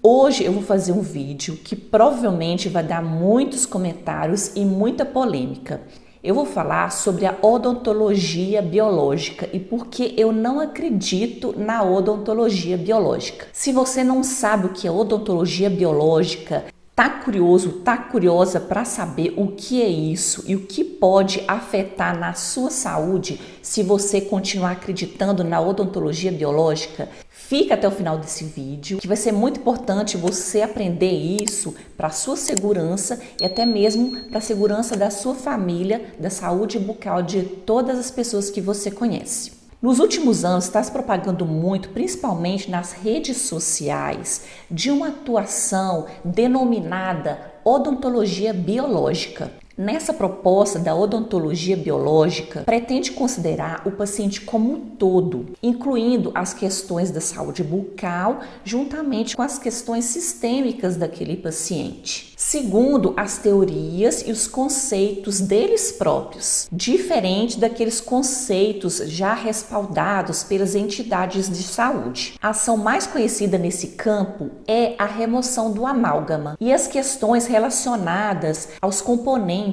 Hoje eu vou fazer um vídeo que provavelmente vai dar muitos comentários e muita polêmica. Eu vou falar sobre a odontologia biológica e por que eu não acredito na odontologia biológica. Se você não sabe o que é odontologia biológica, tá curioso, tá curiosa para saber o que é isso e o que pode afetar na sua saúde se você continuar acreditando na odontologia biológica? Fica até o final desse vídeo, que vai ser muito importante você aprender isso para a sua segurança e até mesmo para a segurança da sua família, da saúde bucal de todas as pessoas que você conhece. Nos últimos anos está se propagando muito, principalmente nas redes sociais, de uma atuação denominada odontologia biológica. Nessa proposta da odontologia biológica, pretende considerar o paciente como um todo, incluindo as questões da saúde bucal, juntamente com as questões sistêmicas daquele paciente, segundo as teorias e os conceitos deles próprios, diferente daqueles conceitos já respaldados pelas entidades de saúde. A ação mais conhecida nesse campo é a remoção do amálgama e as questões relacionadas aos componentes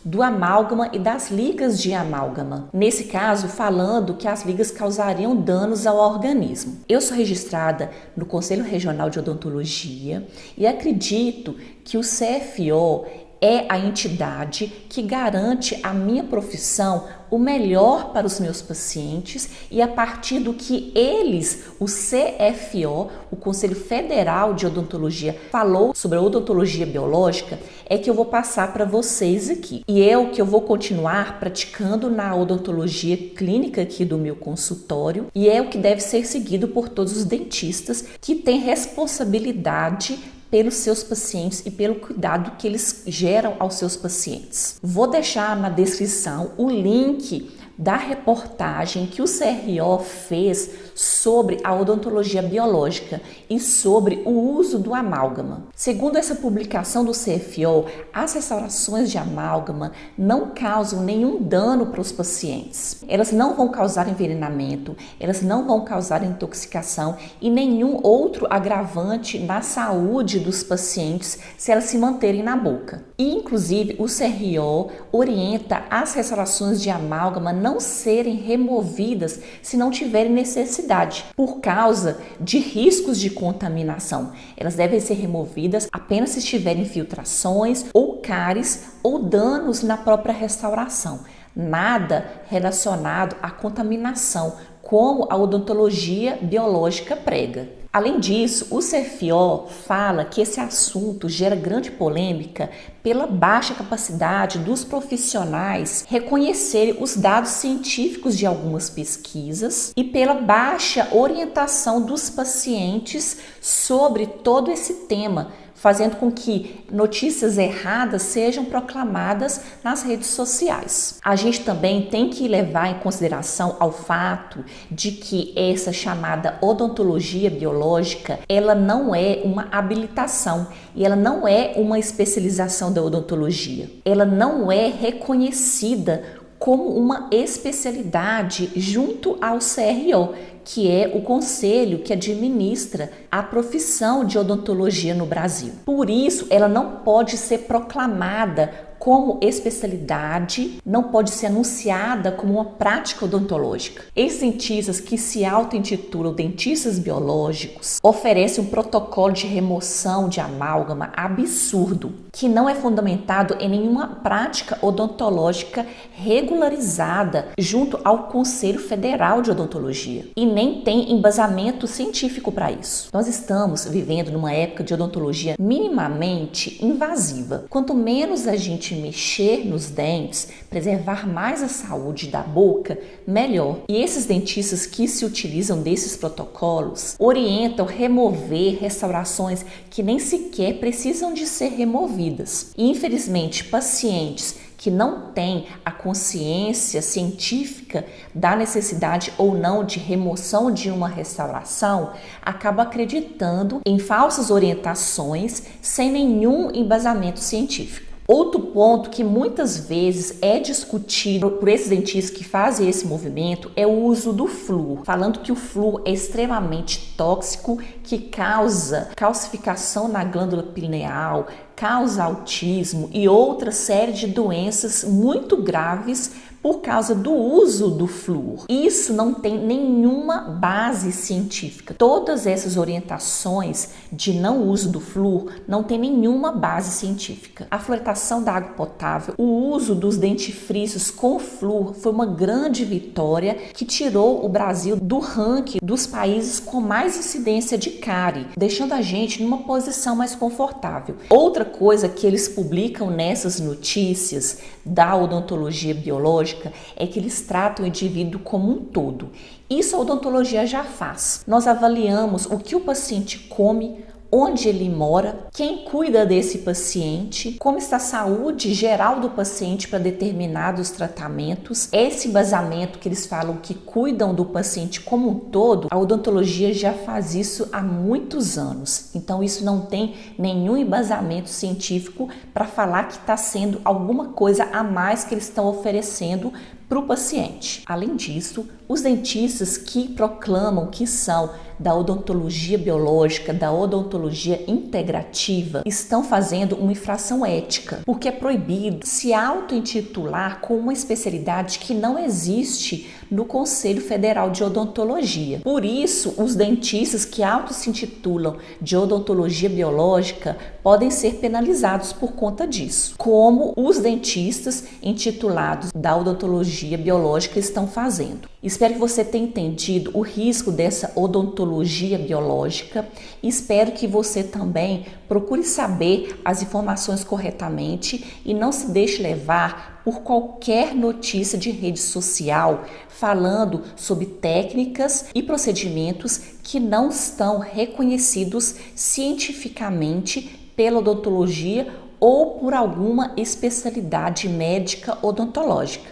do amálgama e das ligas de amálgama. Nesse caso, falando que as ligas causariam danos ao organismo. Eu sou registrada no Conselho Regional de Odontologia e acredito que o CFO é a entidade que garante a minha profissão o melhor para os meus pacientes e a partir do que eles, o CFO, o Conselho Federal de Odontologia, falou sobre a odontologia biológica, é que eu vou passar para vocês aqui. E é o que eu vou continuar praticando na odontologia clínica aqui do meu consultório e é o que deve ser seguido por todos os dentistas que têm responsabilidade pelos seus pacientes e pelo cuidado que eles geram aos seus pacientes. Vou deixar na descrição o link da reportagem que o CRO fez sobre a odontologia biológica e sobre o uso do amálgama. Segundo essa publicação do CFO, as restaurações de amálgama não causam nenhum dano para os pacientes. Elas não vão causar envenenamento, elas não vão causar intoxicação e nenhum outro agravante na saúde dos pacientes se elas se manterem na boca. E, inclusive, o CRO orienta as restaurações de amálgama não serem removidas se não tiverem necessidade, por causa de riscos de contaminação. Elas devem ser removidas apenas se tiverem infiltrações ou cáries ou danos na própria restauração. Nada relacionado à contaminação, como a odontologia biológica prega. Além disso, o CFO fala que esse assunto gera grande polêmica pela baixa capacidade dos profissionais reconhecerem os dados científicos de algumas pesquisas e pela baixa orientação dos pacientes sobre todo esse tema, fazendo com que notícias erradas sejam proclamadas nas redes sociais. A gente também tem que levar em consideração ao fato de que essa chamada odontologia biológica, ela não é uma habilitação e ela não é uma especialização da odontologia. Ela não é reconhecida como uma especialidade junto ao CRO, que é o conselho que administra a profissão de odontologia no Brasil. Por isso, ela não pode ser proclamada como especialidade, não pode ser anunciada como uma prática odontológica. Esses dentistas que se auto-intitulam dentistas biológicos oferecem um protocolo de remoção de amálgama absurdo, que não é fundamentado em nenhuma prática odontológica regularizada junto ao Conselho Federal de Odontologia e nem tem embasamento científico para isso. Nós estamos vivendo numa época de odontologia minimamente invasiva. Quanto menos a gente mexer nos dentes, preservar mais a saúde da boca, melhor. E esses dentistas que se utilizam desses protocolos orientam remover restaurações que nem sequer precisam de ser removidas. E, infelizmente, pacientes que não têm a consciência científica da necessidade ou não de remoção de uma restauração, acabam acreditando em falsas orientações sem nenhum embasamento científico. Outro ponto que muitas vezes é discutido por esses dentistas que fazem esse movimento é o uso do flúor, falando que o flúor é extremamente tóxico, que causa calcificação na glândula pineal, causa autismo e outra série de doenças muito graves por causa do uso do flúor. Isso não tem nenhuma base científica. Todas essas orientações de não uso do flúor não tem nenhuma base científica. A fluoridação da água potável, o uso dos dentifrícios com flúor foi uma grande vitória que tirou o Brasil do ranking dos países com mais incidência de cárie, deixando a gente numa posição mais confortável. Outra coisa que eles publicam nessas notícias da odontologia biológica é que eles tratam o indivíduo como um todo. Isso a odontologia já faz. Nós avaliamos o que o paciente come, onde ele mora, quem cuida desse paciente, como está a saúde geral do paciente para determinados tratamentos. Esse embasamento que eles falam que cuidam do paciente como um todo, a odontologia já faz isso há muitos anos. Então isso não tem nenhum embasamento científico para falar que está sendo alguma coisa a mais que eles estão oferecendo para o paciente. Além disso, os dentistas que proclamam que são da odontologia biológica, da odontologia integrativa, estão fazendo uma infração ética, porque é proibido se auto-intitular com uma especialidade que não existe no Conselho Federal de Odontologia. Por isso, os dentistas que auto-se intitulam de odontologia biológica podem ser penalizados por conta disso, como os dentistas intitulados da odontologia biológica estão fazendo. Espero que você tenha entendido o risco dessa odontologia biológica e espero que você também procure saber as informações corretamente e não se deixe levar por qualquer notícia de rede social falando sobre técnicas e procedimentos que não estão reconhecidos cientificamente pela odontologia ou por alguma especialidade médica odontológica.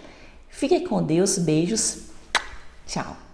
Fique com Deus, beijos, tchau!